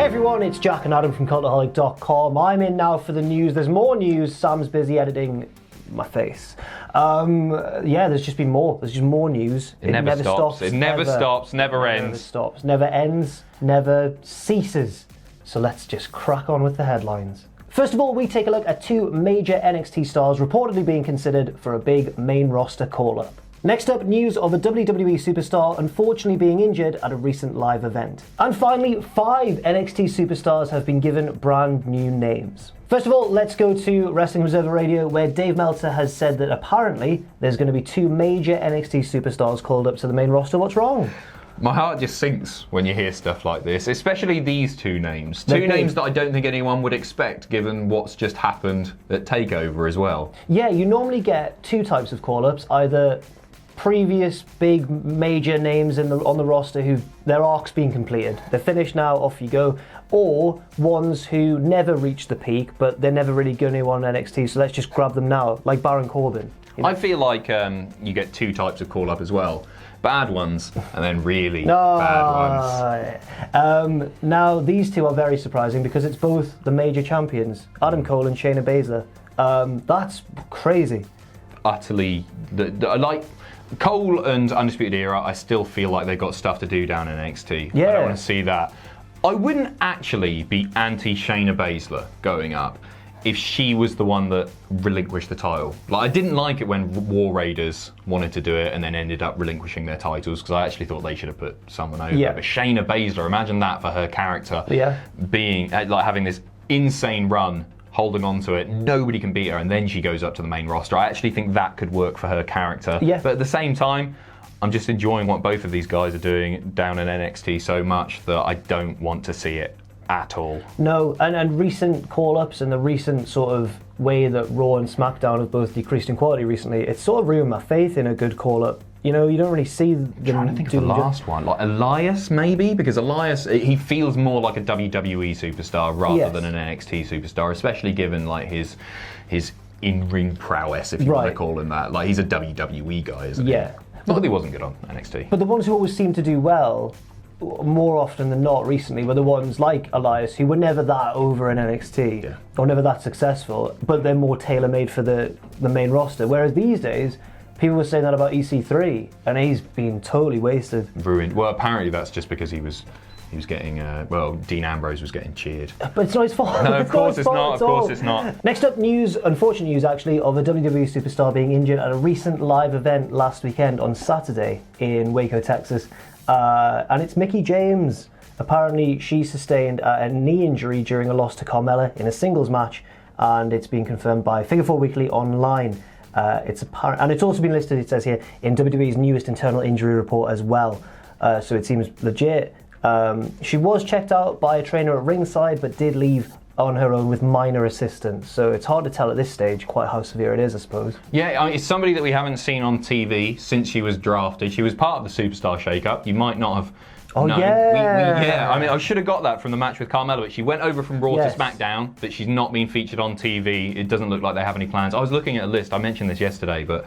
Hey everyone, it's Jack and Adam from Cultaholic.com. I'm in now for the news. There's more news. Sam's busy editing my face. There's just been more. There's just more news. It never stops. It never stops, never ends. Never stops, never ends, never ceases. So let's just crack on with the headlines. First of all, we take a look at two major NXT stars reportedly being considered for a big main roster call-up. Next up, news of a WWE superstar unfortunately being injured at a recent live event. And finally, 5 NXT superstars have been given brand new names. First of all, let's go to Wrestling Observer Radio, where Dave Meltzer has said that apparently there's going to be 2 major NXT superstars called up to the main roster. What's wrong? My heart just sinks when you hear stuff like this, especially these 2 names. Two names that I don't think anyone would expect, given what's just happened at TakeOver as well. Yeah, you normally get 2 types of call-ups, either previous big major names on the roster who their arc's been completed, they're finished now, off you go, or ones who never reached the peak but they're never really going to on NXT, so let's just grab them now, like Baron Corbin. You know? I feel like you get 2 types of call-up as well. Bad ones and then really bad ones. Now these 2 are very surprising because it's both the major champions, Adam Cole and Shayna Baszler. That's crazy. Utterly, like Cole and Undisputed Era, I still feel like they've got stuff to do down in NXT. Yeah. I don't want to see that. I wouldn't actually be anti-Shayna Baszler going up if she was the one that relinquished the title. Like, I didn't like it when War Raiders wanted to do it and then ended up relinquishing their titles, because I actually thought they should have put someone over. Yeah. But Shayna Baszler, imagine that for her character, being like having this insane run, holding on to it, nobody can beat her, and then she goes up to the main roster. I actually think that could work for her character. Yeah. But at the same time, I'm just enjoying what both of these guys are doing down in NXT so much that I don't want to see it at all. No, and recent call-ups and the recent sort of way that Raw and SmackDown have both decreased in quality recently, it's sort of ruined my faith in a good call-up. You know, you don't really see them. I'm trying to think of the last one, like Elias maybe, because Elias, he feels more like a WWE superstar rather than an NXT superstar, especially given like his in-ring prowess, if you want to call him that. Like, he's a WWE guy, isn't he? Yeah. Not that he wasn't good on NXT. But the ones who always seem to do well, more often than not recently, were the ones like Elias, who were never that over in NXT, or never that successful, but they're more tailor-made for the main roster. Whereas these days, people were saying that about EC3, and he's been totally wasted. Ruined. Well, apparently that's just because he was getting, Dean Ambrose was getting cheered. But it's not his fault. No, of course it's not. Of course it's not. Next up, unfortunate news actually, of a WWE superstar being injured at a recent live event last weekend on Saturday in Waco, Texas. And it's Mickie James. Apparently, she sustained a knee injury during a loss to Carmella in a singles match, and it's been confirmed by Figure 4 Weekly online. It's apparent, and it's also been listed, it says here, in WWE's newest internal injury report as well. So it seems legit. She was checked out by a trainer at ringside, but did leave on her own with minor assistance. So it's hard to tell at this stage quite how severe it is, I suppose. Yeah, I mean, it's somebody that we haven't seen on TV since she was drafted. She was part of the Superstar shake-up. You might not have known. Yeah. I mean, I should have got that from the match with Carmella, but she went over from Raw to SmackDown, but she's not been featured on TV. It doesn't look like they have any plans. I was looking at a list, I mentioned this yesterday, but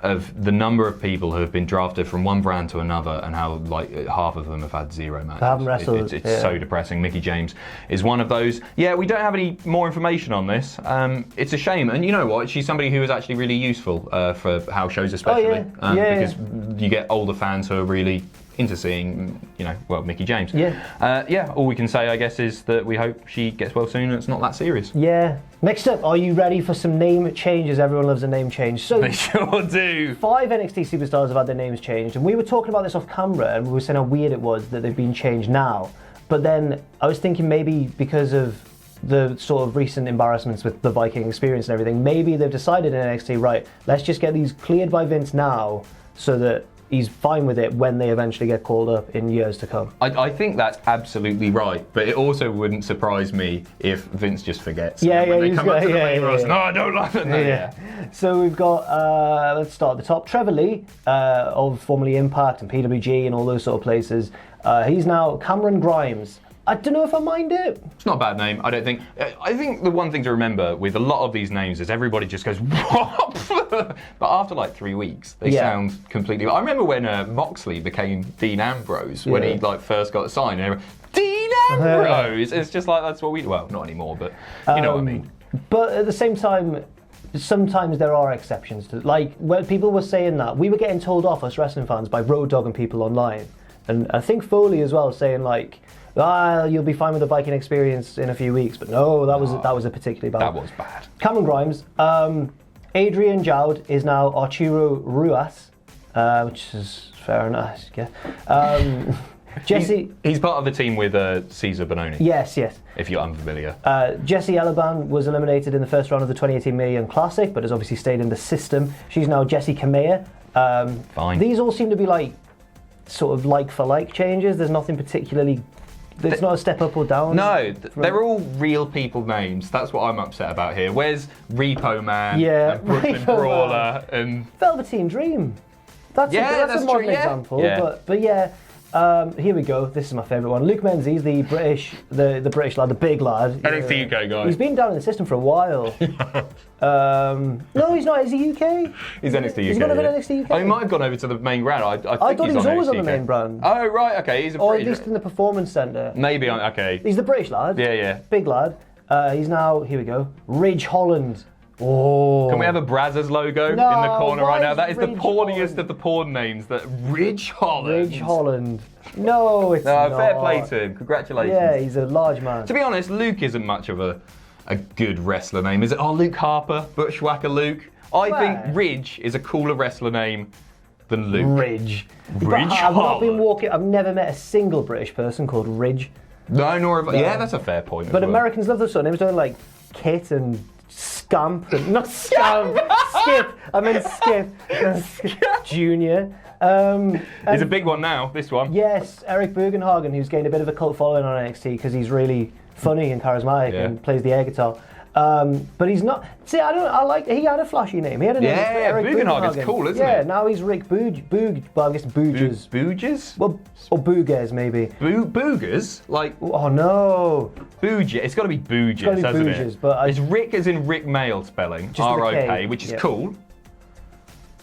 of the number of people who have been drafted from one brand to another, and how like half of them have had 0 matches. They haven't wrestled. It's so depressing. Mickie James is one of those. Yeah, we don't have any more information on this. It's a shame, and you know what? She's somebody who is actually really useful for house shows, especially because you get older fans who are really into seeing, Mickie James. All we can say, I guess, is that we hope she gets well soon and it's not that serious. Yeah. Next up, are you ready for some name changes? Everyone loves a name change. So they sure do. 5 NXT superstars have had their names changed, and we were talking about this off camera, and we were saying how weird it was that they've been changed now. But then I was thinking maybe because of the sort of recent embarrassments with the Viking experience and everything, maybe they've decided in NXT, right, let's just get these cleared by Vince now so that he's fine with it when they eventually get called up in years to come. I think that's absolutely right, but it also wouldn't surprise me if Vince just forgets. When they come up to the main roster, no, I don't like that. So we've got, let's start at the top, Trevor Lee, of formerly Impact and PWG and all those sort of places. He's now Cameron Grimes. I don't know if I mind it. It's not a bad name, I don't think. I think the one thing to remember with a lot of these names is everybody just goes, what? But after like 3 weeks, they sound completely... I remember when Moxley became Dean Ambrose, when he like first got signed, and everyone, Dean bro. It's just like that's what we do. Well, not anymore, but you know what I mean. But at the same time, sometimes there are exceptions to, like, when people were saying that, we were getting told off, us wrestling fans, by Road Dogg and people online. And I think Foley as well, saying like, you'll be fine with the Viking Experience in a few weeks. But no, that was a particularly bad. That was bad. Cameron Grimes, Adrian Jowd is now Arturo Ruas, which is fair enough. Yeah. Jesse, he's part of the team with Cesar Bononi. Yes. If you're unfamiliar. Jesse Elaban was eliminated in the first round of the 2018 Mae Young Classic, but has obviously stayed in the system. She's now Jessie Kamea. Fine. These all seem to be like sort of like for like changes. There's nothing particularly. There's not a step up or down. No, they're all real people names. That's what I'm upset about here. Where's Repo Man? Yeah, and Brooklyn Brawler and Velveteen Dream. That's a modern example. Yeah. But yeah. Here we go. This is my favourite one. Luke Menzies, the British lad, the big lad. NXT UK guy. He's been down in the system for a while. No, he's not. Is he UK? He's NXT UK. He's gone over to NXT UK. Oh, he might have gone over to the main brand. I thought he was always on the main brand. Oh, right. Okay. He's a or British. at least in the performance centre. Maybe. Okay. He's the British lad. Yeah. Big lad. He's now. Here we go. Ridge Holland. Oh. Can we have a Brazzers logo in the corner right now? That is the porniest of the porn names. That Ridge Holland. Ridge Holland. No, it's not. Fair play to him. Congratulations. Yeah, he's a large man. To be honest, Luke isn't much of a good wrestler name, is it? Oh, Luke Harper, Bushwhacker Luke. I think Ridge is a cooler wrestler name than Luke. Ridge Holland. I've never met a single British person called Ridge. No, nor have I. Yeah, that's a fair point. But Americans love those sort of names, don't they? Like Kit and Scamp, and not Scamp, Skip. I meant Skip. Junior. He's a big one now, this one. Yes, Eric Bugenhagen, who's gained a bit of a cult following on NXT because he's really funny and charismatic and plays the air guitar. But he's not. See, he had a flashy name. He had a name. Eric Bugenhagen's cool, isn't it? Yeah, now he's Rick Boog. Well, I guess Booges. Booges? Well, or Boogers maybe. Boogers? Like. Oh no. Booge. It's got to be Booges, hasn't it? But it's Rick as in Rick Mail spelling. R-O-K, which is cool.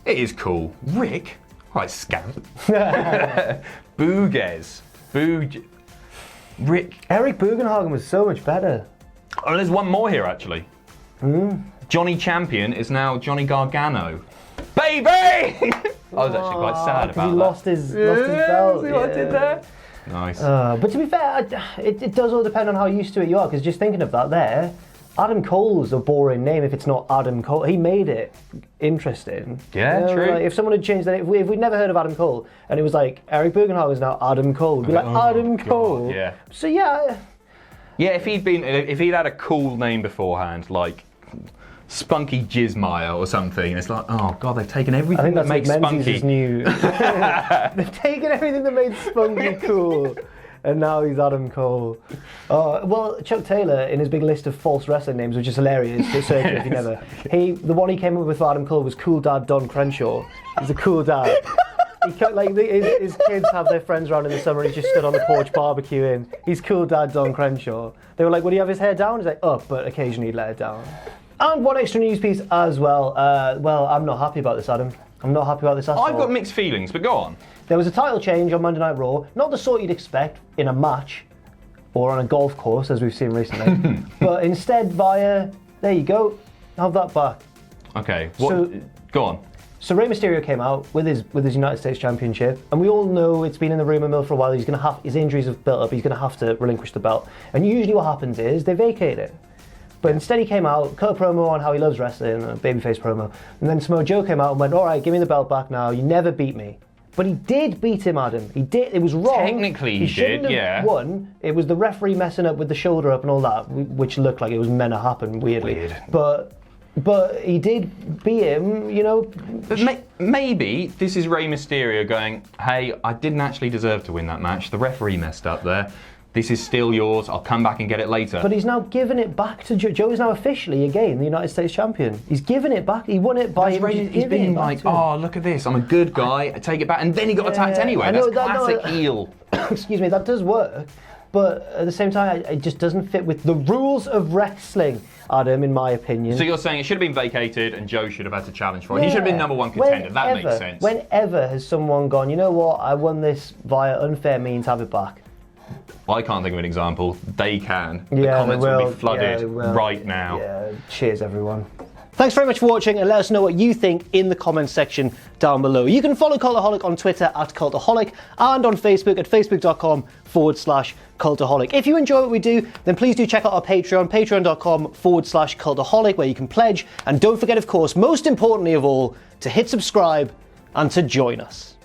It is cool. Rick? Right, scamp. Booges. Rick. Eric Bugenhagen was so much better. Oh, there's one more here, actually. Johnny Champion is now Johnny Gargano. Baby! I was actually quite sad about that. He lost his belt. See what I did there? Nice. But to be fair, it does all depend on how used to it you are, because just thinking of that there, Adam Cole's a boring name if it's not Adam Cole. He made it interesting. Yeah, true. Like if someone had changed that, if we'd never heard of Adam Cole, and it was like, Eric Bugenhagen is now Adam Cole, we'd be like, Adam Cole? Yeah. So yeah. Yeah, if he'd had a cool name beforehand, like Spunky Jizzmeyer or something, it's like, oh god, they've taken everything that makes Spunky new. They've taken everything that made Spunky cool, and now he's Adam Cole. Well, Chuck Taylor, in his big list of false wrestling names, which is hilarious, if you never, the one he came up with for Adam Cole was Cool Dad Don Crenshaw. He's a cool dad. His kids have their friends around in the summer. He just stood on the porch barbecuing. He's cool dad Don Crenshaw. They were like, would he have his hair down? He's like, up, but occasionally he'd let it down. And one extra news piece as well. I'm not happy about this, Adam. I'm not happy about this at all. I've got mixed feelings, but go on. There was a title change on Monday Night Raw. Not the sort you'd expect in a match or on a golf course, as we've seen recently. But instead via, there you go, have that back. Okay, go on. So Rey Mysterio came out with his United States Championship, and we all know it's been in the rumour mill for a while. His injuries have built up. He's going to have to relinquish the belt. And usually what happens is they vacate it. But instead he came out, cut a promo on how he loves wrestling, a babyface promo, and then Samoa Joe came out and went, all right, give me the belt back now. You never beat me. But he did beat him, Adam. He did. It was wrong. Technically he shouldn't did, have won. It was the referee messing up with the shoulder up and all that, which looked like it was meant to happen weirdly. Weird. But he did beat him, you know. But maybe this is Rey Mysterio going, hey, I didn't actually deserve to win that match. The referee messed up there. This is still yours. I'll come back and get it later. But he's now given it back to Joe. Joe is now officially, again, the United States champion. He's given it back. He won it by him. He's been like, oh, look at this. I'm a good guy. I take it back. And then he got attacked anyway. That's classic heel. Excuse me, that does work. But at the same time, it just doesn't fit with the rules of wrestling, Adam, in my opinion. So you're saying it should have been vacated and Joe should have had to challenge for it. He should have been number one contender. That makes sense. Whenever has someone gone, you know what, I won this via unfair means, have it back? I can't think of an example. They can. Yeah, the comments will be they flooded will. right now. Yeah, cheers everyone. Thanks very much for watching, and let us know what you think in the comments section down below. You can follow Cultaholic on Twitter at Cultaholic and on Facebook at facebook.com/Cultaholic. If you enjoy what we do, then please do check out our Patreon, patreon.com/Cultaholic, where you can pledge. And don't forget, of course, most importantly of all, to hit subscribe and to join us.